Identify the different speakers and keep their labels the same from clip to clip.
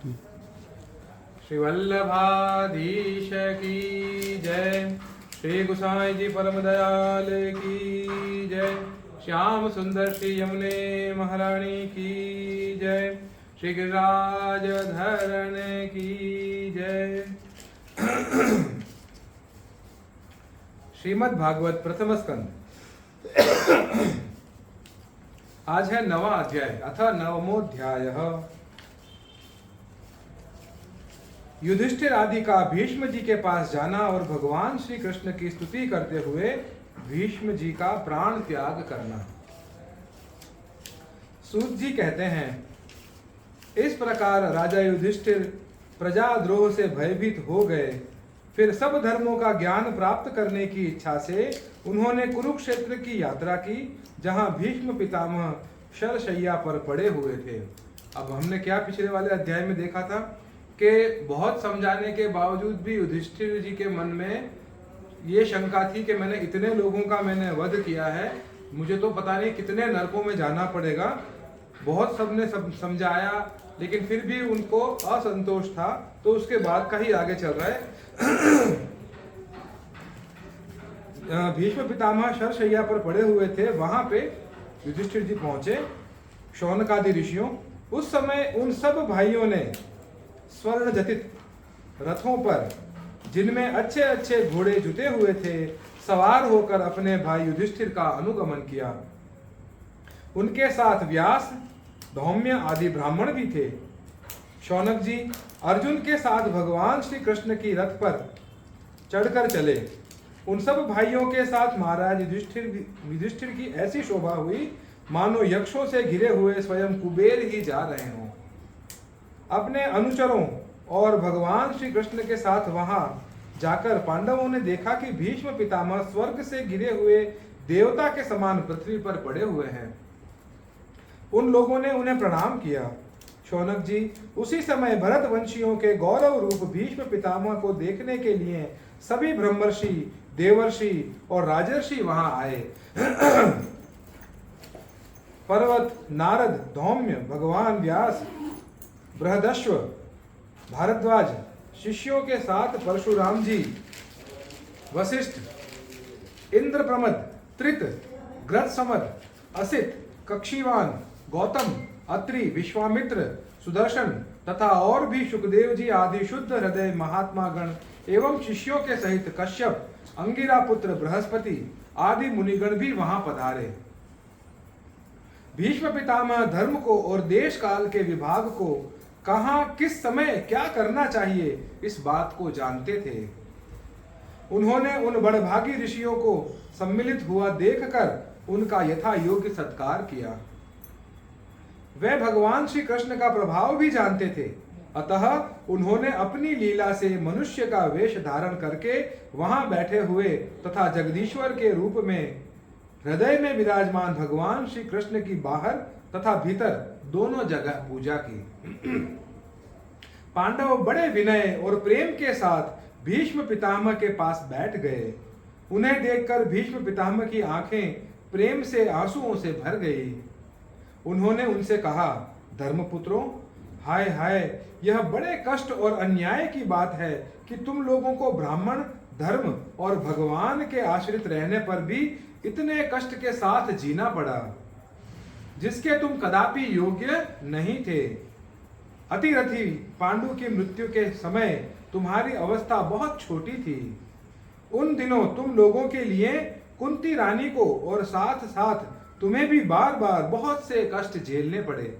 Speaker 1: श्री वल्लभाधीश की जय। श्री गोसाई जी परम दयाल की जय। श्याम सुंदर श्री यमुने महारानी की जय। श्री गिरिराज धरण की जय। श्रीमद् भागवत प्रथम स्कंद। आज है 9वां अध्याय अथ 9मोऽध्यायः। युधिष्ठिर आदि का भीष्म जी के पास जाना और भगवान श्री कृष्ण की स्तुति करते हुए भीष्म जी का प्राण त्याग करना। सूत जी कहते हैं, इस प्रकार राजा युधिष्ठिर प्रजाद्रोह से भयभीत हो गए। फिर सब धर्मों का ज्ञान प्राप्त करने की इच्छा से उन्होंने कुरुक्षेत्र की यात्रा की, जहां भीष्म पितामह शरशैया पर पड़े हुए थे। अब हमने क्या पिछले वाले अध्याय में देखा था कि बहुत समझाने के बावजूद भी युधिष्ठिर जी के मन में ये शंका थी कि मैंने इतने लोगों का वध किया है, मुझे तो पता नहीं कितने नरकों में जाना पड़ेगा। बहुत सबने समझाया, लेकिन फिर भी उनको असंतोष था। तो उसके बाद का ही आगे चल रहा है। भीष्म पितामह शरशैया पर पड़े हुए थे, वहां पे युधिष्ठिर जी पहुंचे, शौनकादि ऋषियों। उस समय उन सब भाइयों ने स्वर्ण जटित रथों पर, जिनमें अच्छे अच्छे घोड़े जुते हुए थे, सवार होकर अपने भाई युधिष्ठिर का अनुगमन किया। उनके साथ व्यास, धौम्य आदि ब्राह्मण भी थे। शौनक जी अर्जुन के साथ भगवान श्री कृष्ण की रथ पर चढ़कर चले। उन सब भाइयों के साथ महाराज युधिष्ठिर की ऐसी शोभा हुई मानो यक्षों से घिरे हुए स्वयं कुबेर ही जा रहे हों। अपने अनुचरों और भगवान श्री कृष्ण के साथ वहां जाकर पांडवों ने देखा कि भीष्म पितामह स्वर्ग से गिरे हुए देवता के समान पृथ्वी पर पड़े हुए हैं। उन लोगों ने उन्हें प्रणाम किया। शौनक जी उसी समय भरत वंशियों के गौरव रूप भीष्म पितामह को देखने के लिए सभी ब्रह्मर्षि, देवर्षि और राजर्षि वहां आए। पर्वत, नारद, धौम्य, भगवान व्यास, बृहदश्व, भारद्वाज, शिष्यों के साथ परशुराम जी, वशिष्ठ, इंद्रप्रमद, त्रित, ग्रत्समद, असित, कक्षीवान, गौतम, अत्रि, विश्वामित्र, सुदर्शन तथा और भी सुखदेव जी आदि शुद्ध हृदय महात्मा गण एवं शिष्यों के सहित कश्यप, अंगिरा पुत्र बृहस्पति आदि मुनिगण भी वहां पधारे। भीष्म पितामह धर्म को और देश काल के विभाग को, कहां किस समय क्या करना चाहिए, इस बात को जानते थे। उन्होंने उन बड़भागी ऋषियों को सम्मिलित हुआ देखकर उनका यथा योग्य सत्कार किया। वे भगवान श्री कृष्ण का प्रभाव भी जानते थे, अतः उन्होंने अपनी लीला से मनुष्य का वेश धारण करके वहां बैठे हुए तथा जगदीश्वर के रूप में हृदय में विराजमान भगवान श्री कृष्ण की बाहर तथा भीतर दोनों जगह पूजा की। पांडव बड़े विनय और प्रेम के साथ भीष्म पितामह के पास बैठ गए। उन्हें देखकर भीष्म पितामह की आंखें प्रेम से आंसुओं से भर गई। उन्होंने उनसे कहा, धर्मपुत्रों, हाय हाय, यह बड़े कष्ट और अन्याय की बात है कि तुम लोगों को ब्राह्मण धर्म और भगवान के आश्रित रहने पर भी इतने कष्ट के साथ जीना पड़ा, जिसके तुम कदापि योग्य नहीं थे। अतिरथी पांडु की मृत्यु के समय तुम्हारी अवस्था बहुत छोटी थी। उन दिनों तुम लोगों के लिए कुंती रानी को और साथ साथ तुम्हें भी बार बार बहुत से कष्ट झेलने पड़े।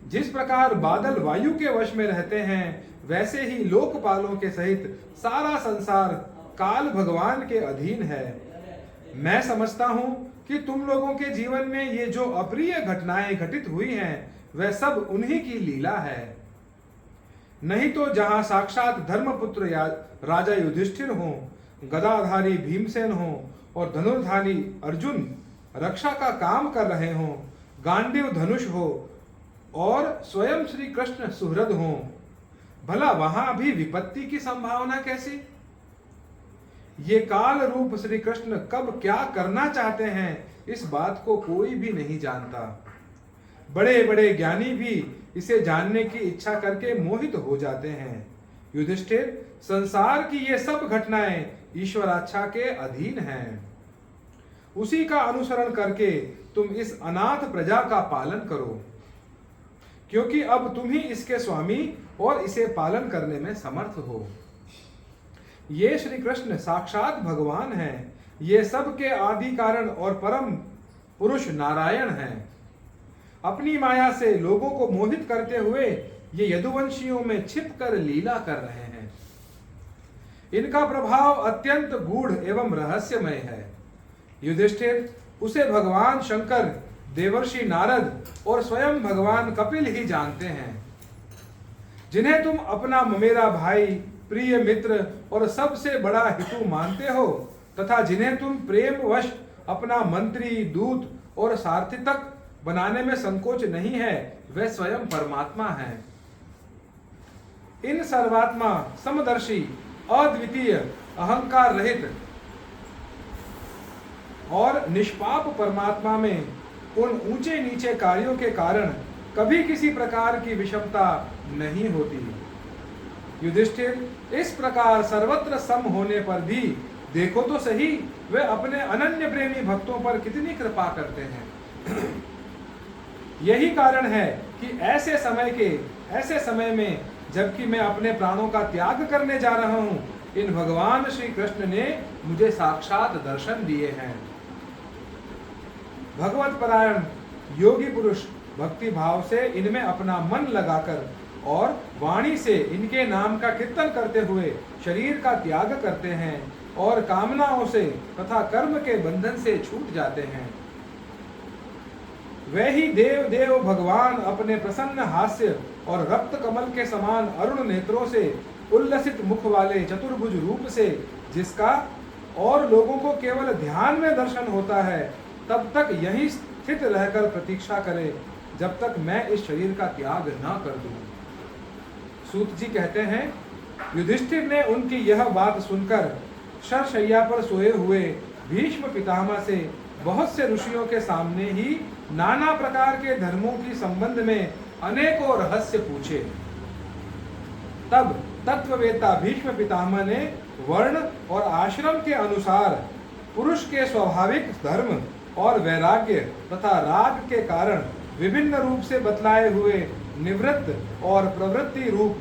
Speaker 1: जिस प्रकार बादल वायु के वश में रहते हैं, वैसे ही लोकपालों के सहित सारा संसार काल भगवान के अधीन है। मैं समझता हूं कि तुम लोगों के जीवन में ये जो अप्रिय घटनाएं घटित हुई हैं, वह सब उन्हीं की लीला है। नहीं तो जहां साक्षात धर्मपुत्र राजा युधिष्ठिर हों, गदाधारी भीमसेन हों और धनुर्धारी अर्जुन रक्षा का काम कर रहे हों, गांडीव धनुष हो और स्वयं श्री कृष्ण सुहृद हों, भला वहां भी विपत्ति की संभावना कैसी? ये काल रूप श्री कृष्ण कब क्या करना चाहते हैं, इस बात को कोई भी नहीं जानता। बड़े बड़े ज्ञानी भी इसे जानने की इच्छा करके मोहित हो जाते हैं। युधिष्ठिर, संसार की ये सब घटनाएं ईश्वराच्छा के अधीन हैं। उसी का अनुसरण करके तुम इस अनाथ प्रजा का पालन करो, क्योंकि अब तुम ही इसके स्वामी और इसे पालन करने में समर्थ हो। ये श्री कृष्ण साक्षात भगवान हैं। ये सब के आदि कारण और परम पुरुष नारायण हैं। अपनी माया से लोगों को मोहित करते हुए ये यदुवंशियों में छिप कर लीला कर रहे हैं। इनका प्रभाव अत्यंत गूढ़ एवं रहस्यमय है। युधिष्ठिर, उसे भगवान शंकर, देवर्षि नारद और स्वयं भगवान कपिल ही जानते हैं, जिन्हें तुम अपना ममेरा भाई, प्रिय मित्र और सबसे बड़ा हितु मानते हो, तथा जिन्हें तुम प्रेमवश अपना मंत्री, दूत और सारथी तक बनाने में संकोच नहीं है, वे स्वयं परमात्मा हैं। इन सर्वात्मा, समदर्शी, अद्वितीय, अहंकार रहित और निष्पाप परमात्मा में उन ऊंचे नीचे कार्यों के कारण कभी किसी प्रकार की विषमता नहीं होती। युधिष्ठिर, इस प्रकार सर्वत्र सम होने पर भी देखो तो सही, वे अपने अनन्य प्रेमी भक्तों पर कितनी कृपा करते हैं। यही कारण है कि ऐसे समय में जबकि मैं अपने प्राणों का त्याग करने जा रहा हूं, इन भगवान श्री कृष्ण ने मुझे साक्षात दर्शन दिए हैं। भगवत परायण योगी पुरुष भक्ति भाव से इनमें अपना मन लगाकर और वाणी से इनके नाम का कीर्तन करते हुए शरीर का त्याग करते हैं और कामनाओं से तथा कर्म के बंधन से छूट जाते हैं। वे ही देव देव भगवान अपने प्रसन्न हास्य और रक्त कमल के समान अरुण नेत्रों से, उल्लसित मुख वाले चतुर्भुज रूप से, जिसका और लोगों को केवल ध्यान में दर्शन होता है, तब तक यहीं स्थित रहकर प्रतीक्षा करें जब तक मैं इस शरीर का त्याग न कर दूं। सूत जी कहते हैं, युधिष्ठिर ने उनकी यह बात सुनकर शरशैया पर सोए हुए भीष्म पितामह से बहुत से ऋषियों के सामने ही नाना प्रकार के धर्मों की संबंध में अनेकों रहस्य पूछे। तब तत्ववेत्ता भीष्म पितामह ने वर्ण और आश्रम के अनुसार पुरुष के स्वाभाविक धर्म और वैराग्य तथा राग के कारण विभिन्न रूप से बतलाए हुए निवृत्त और प्रवृत्ति रूप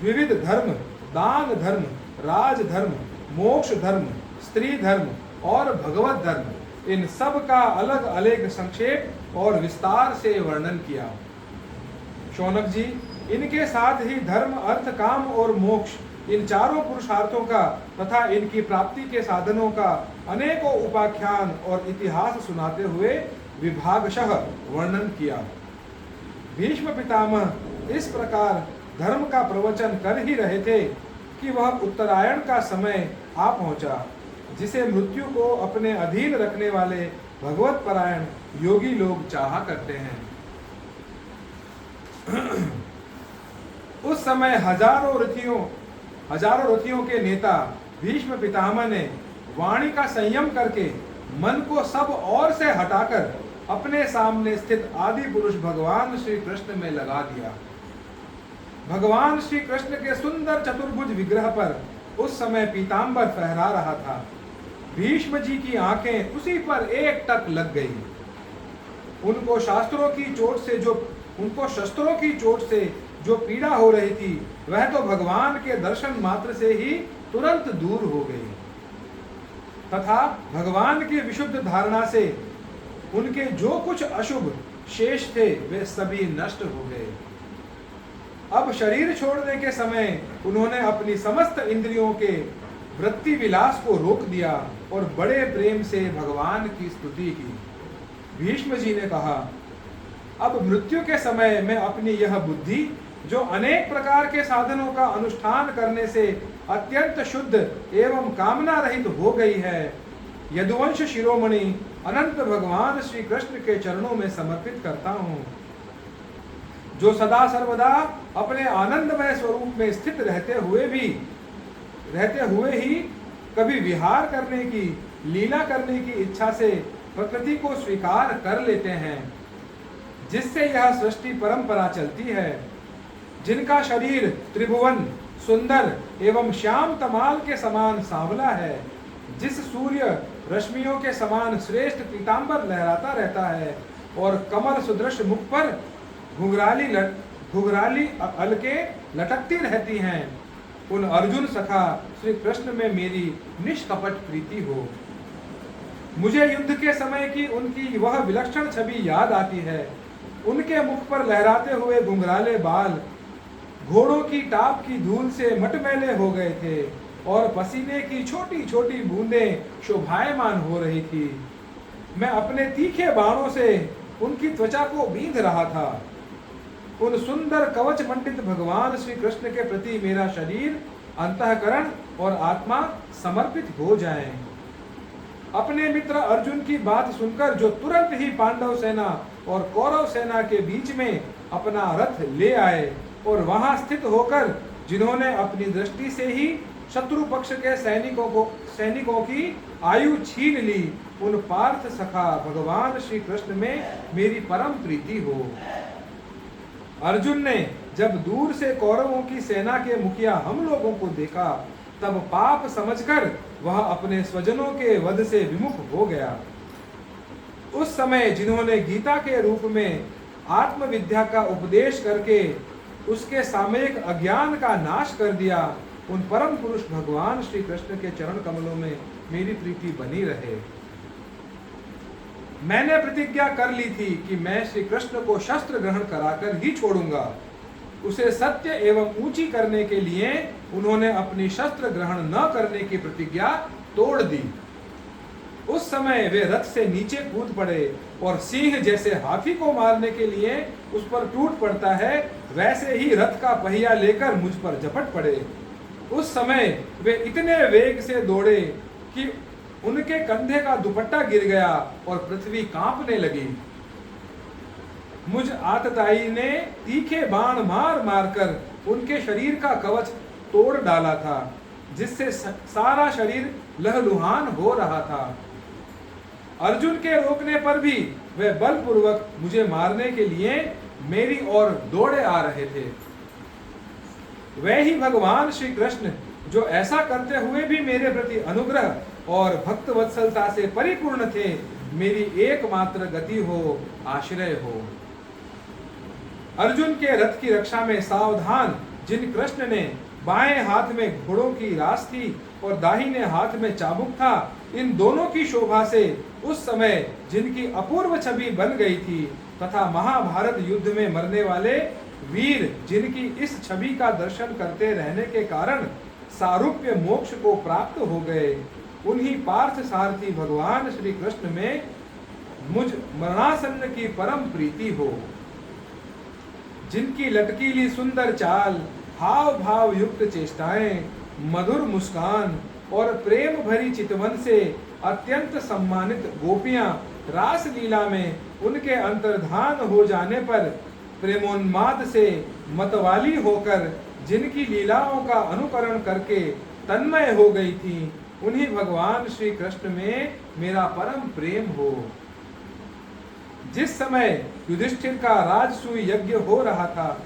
Speaker 1: विविध धर्म, दान धर्म, राज धर्म, मोक्ष धर्म, स्त्री धर्म और भगवत धर्म, इन सब का अलग अलग संक्षेप और विस्तार से वर्णन किया। शौनक जी, इनके साथ ही धर्म, अर्थ, काम और मोक्ष, इन चारों पुरुषार्थों का तथा इनकी प्राप्ति के साधनों का अनेकों उपाख्यान और इतिहास सुनाते हुए विभागशः वर्णन किया। भीष्म पितामह इस प्रकार धर्म का प्रवचन कर ही रहे थे कि वह उत्तरायण का समय आ पहुंचा, जिसे मृत्यु को अपने अधीन रखने वाले भगवत परायण योगी लोग चाहा करते हैं। उस समय हजारों रथियों के नेता भीष्म पितामह ने वाणी का संयम करके मन को सब ओर से हटाकर अपने सामने स्थित आदि पुरुष भगवान श्री कृष्ण में लगा दिया। भगवान श्री कृष्ण के सुंदर चतुर्भुज विग्रह पर उस समय पीतांबर फहरा रहा था। भीष्म जी की आंखें उसी पर एक टक लग गई। उनको शस्त्रों की चोट से जो पीड़ा हो रही थी, वह तो भगवान के दर्शन मात्र से ही तुरंत दूर हो गई तथा भगवान की विशुद्ध धारणा से उनके जो कुछ अशुभ शेष थे वे सभी नष्ट हो गए। अब शरीर छोड़ने के समय उन्होंने अपनी समस्त इंद्रियों के वृत्ति विलास को रोक दिया और बड़े प्रेम से भगवान की स्तुति की। भीष्म जी ने कहा, अब मृत्यु के समय मैं अपनी यह बुद्धि, जो अनेक प्रकार के साधनों का अनुष्ठान करने से अत्यंत शुद्ध एवं कामना रहित हो गई है, यदुवंश शिरोमणि अनंत भगवान श्री कृष्ण के चरणों में समर्पित करता हूँ, जो सदा सर्वदा अपने आनंदमय स्वरूप में स्थित रहते हुए ही कभी विहार करने की, लीला करने की इच्छा से प्रकृति को स्वीकार कर लेते हैं। जिससे यह सृष्टि परंपरा चलती है, जिनका शरीर त्रिभुवन सुंदर एवं श्याम तमाल के समान सांवला है, जिस सूर्य रश्मियों के समान श्रेष्ठ पीतांबर लहराता रहता है और कमल सुदृश मुख पर घुघराली अलके लटकती रहती हैं, उन अर्जुन सखा श्री कृष्ण में मेरी निष्कपट प्रीति हो। मुझे युद्ध के समय की उनकी वह विलक्षण छवि याद आती है। उनके मुख पर लहराते हुए घुंघराले बाल घोड़ों की टाप की धूल से मटमैले हो गए थे और पसीने की छोटी छोटी बूंदें शोभायमान हो रही थी। मैं अपने तीखे बाणों से उनकी त्वचा को बींध रहा था। उन सुंदर कवच मंडित भगवान श्री कृष्ण के प्रति मेरा शरीर, अंतःकरण और आत्मा समर्पित हो जाएं। अपने मित्र अर्जुन की बात सुनकर जो तुरंत ही पांडव सेना और कौरव सेना के बीच में अपना रथ ले आए और वहां स्थित होकर जिन्होंने अपनी दृष्टि से ही शत्रु पक्ष के सैनिकों की आयु छीन ली, उन पार्थ सखा भगवान श्री कृष्ण में मेरी परम प्रीति हो। अर्जुन ने जब दूर से कौरवों की सेना के मुखिया हम लोगों को देखा, तब पाप समझकर वह अपने स्वजनों के वध से विमुख हो गया। उस समय जिन्होंने गीता के रूप में आत्मविद्या का उपदेश करके उसके सामयिक अज्ञान का नाश कर दिया, उन परम पुरुष भगवान श्री कृष्ण के चरण कमलों में मेरी प्रीति बनी रहे। मैंने प्रतिज्ञा कर ली थी कि मैं श्री कृष्ण को शस्त्र ग्रहण कराकर ही छोड़ूंगा। उसे सत्य एवं ऊंची करने के लिए उन्होंने अपनी शस्त्र ग्रहण न करने की प्रतिज्ञा तोड़ दी। उस समय वे रथ से नीचे कूद पड़े और सिंह जैसे हाथी को मारने के लिए उस पर टूट पड़ता है, वैसे ही रथ का पहिया लेकर मुझ पर झपट पड़े। उस समय वे इतने वेग से दौड़े कि उनके कंधे का दुपट्टा गिर गया और पृथ्वी कांपने लगी। मुझ आतताई ने तीखे बाण मार मारकर उनके शरीर का कवच तोड़ डाला था, जिससे सारा शरीर लहलुहान हो रहा था। अर्जुन के रोकने पर भी वे बलपूर्वक मुझे मारने के लिए मेरी ओर दौड़े आ रहे थे। वे ही भगवान श्री कृष्ण जो ऐसा करते हुए भी मेरे प्रति अनुग्रह और भक्त वत्सलता से परिपूर्ण थे, मेरी एकमात्र गति हो, आश्रय हो। अर्जुन के रथ की रक्षा में सावधान जिन कृष्ण ने बाएं हाथ में घोड़ों की रास थी और दाहिने हाथ में चाबुक था, इन दोनों की शोभा से उस समय जिनकी अपूर्व छवि बन गई थी तथा महाभारत युद्ध में मरने वाले वीर जिनकी इस छवि का दर्शन करते रहने के कारण सारूप्य मोक्ष को प्राप्त हो गए, उन्हीं पार्थ सारथी भगवान श्री कृष्ण में मुझ मरणासन्न की परम प्रीति हो। जिनकी लटकीली सुंदर चाल, हाव भाव युक्त चेष्टाएं, मधुर मुस्कान और प्रेम भरी चितवन से अत्यंत सम्मानित गोपियां रास लीला में उनके अंतर्धान हो जाने पर प्रेमोन्माद से मतवाली होकर जिनकी लीलाओं का अनुकरण करके तन्मय हो गई थी, उन्हीं भगवान श्री कृष्ण में मेरा परम प्रेम हो। जिस समय युधिष्ठिर का राजसूय यज्ञ हो रहा था,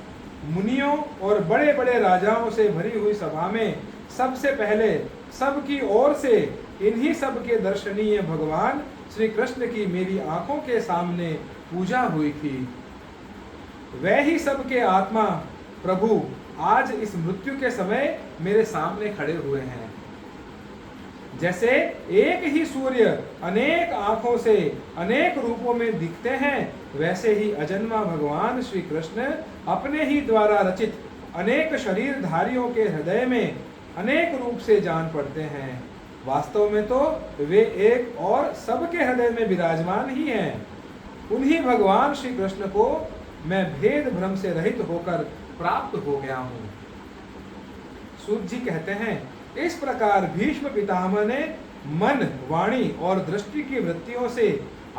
Speaker 1: मुनियों और बड़े बड़े राजाओं से भरी हुई सभा में सबसे पहले सबकी ओर से इन्हीं सब के दर्शनीय भगवान श्री कृष्ण की मेरी आंखों के सामने पूजा हुई थी। वह ही सबके आत्मा प्रभु आज इस मृत्यु के समय मेरे सामने खड़े हुए हैं। जैसे एक ही सूर्य अनेक आंखों से अनेक रूपों में दिखते हैं, वैसे ही अजन्मा भगवान श्री कृष्ण अपने ही द्वारा रचित अनेक शरीरधारियों के हृदय में अनेक रूप से जान पड़ते हैं। वास्तव में तो वे एक और सबके हृदय में विराजमान ही हैं। उन्हीं भगवान श्री कृष्ण को मैं भेद भ्रम से रहित होकर प्राप्त हो गया हूँ। सूत जी कहते हैं, इस प्रकार भीष्म पितामह ने मन, वाणी और दृष्टि की वृत्तियों से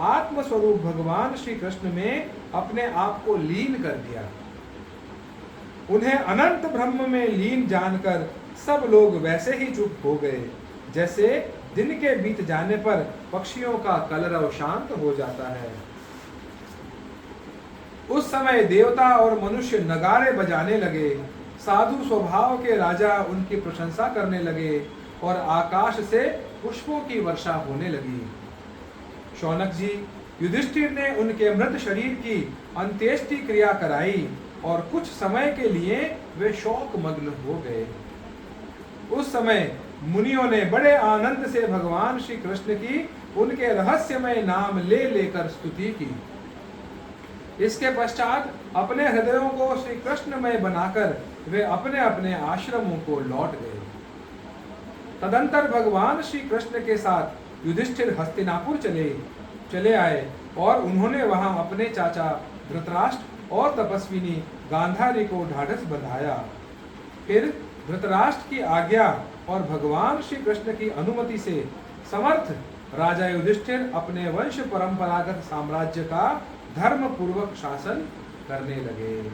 Speaker 1: आत्म स्वरूप भगवान श्री कृष्ण में अपने आप को लीन कर दिया। उन्हें अनंत ब्रह्म में लीन जानकर सब लोग वैसे ही चुप हो गए, जैसे दिन के बीत जाने पर पक्षियों का कलरव शांत हो जाता है। उस समय देवता और मनुष्य नगाड़े बजाने लगे। साधु स्वभाव के राजा उनकी प्रशंसा करने लगे और आकाश से पुष्पों की वर्षा होने लगी। शौनक जी, युधिष्ठिर ने उनके मृत शरीर की अंत्येष्टि क्रिया कराई और कुछ समय के लिए वे शोक मग्न हो गए। उस समय मुनियों ने बड़े आनंद से भगवान श्री कृष्ण की उनके रहस्यमय नाम ले लेकर स्तुति की। इसके पश्चात अपने हृदयों को श्री कृष्णमय बनाकर वे अपने अपने आश्रमों को लौट गए। तदंतर भगवान श्री कृष्ण के साथ युधिष्ठिर हस्तिनापुर चले आए और उन्होंने वहां अपने चाचा धृतराष्ट्र और तपस्विनी गांधारी को ढाढ़स बंधाया। फिर धृतराष्ट्र की आज्ञा और भगवान श्री कृष्ण की अनुमति से समर्थ राजा युधिष्ठिर अपने वंश परंपरागत साम्राज्य का धर्म पूर्वक शासन करने लगे।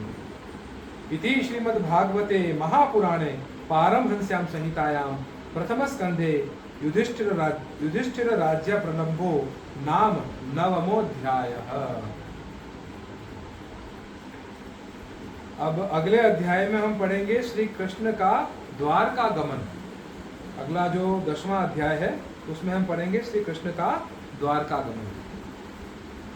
Speaker 1: इति श्रीमद्भागवते महापुराणे पारमहंस्यां संहितायां प्रथम स्कंधे युधिष्ठिर राज्य प्रलंबो नाम नवमोऽध्यायः। अब अगले अध्याय में हम पढ़ेंगे श्री कृष्ण का द्वारका गमन। अगला जो 10वां अध्याय है उसमें हम पढ़ेंगे श्री कृष्ण का द्वारका गमन।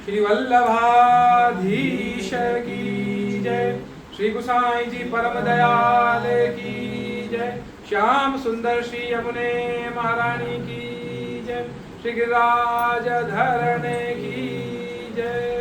Speaker 1: श्री वल्लभाधीश की जय, श्री गुसाई जी परम दयाल की जय, श्याम सुंदर श्री यमुने महारानी की जय, श्री गिरिराज धरणे की जय।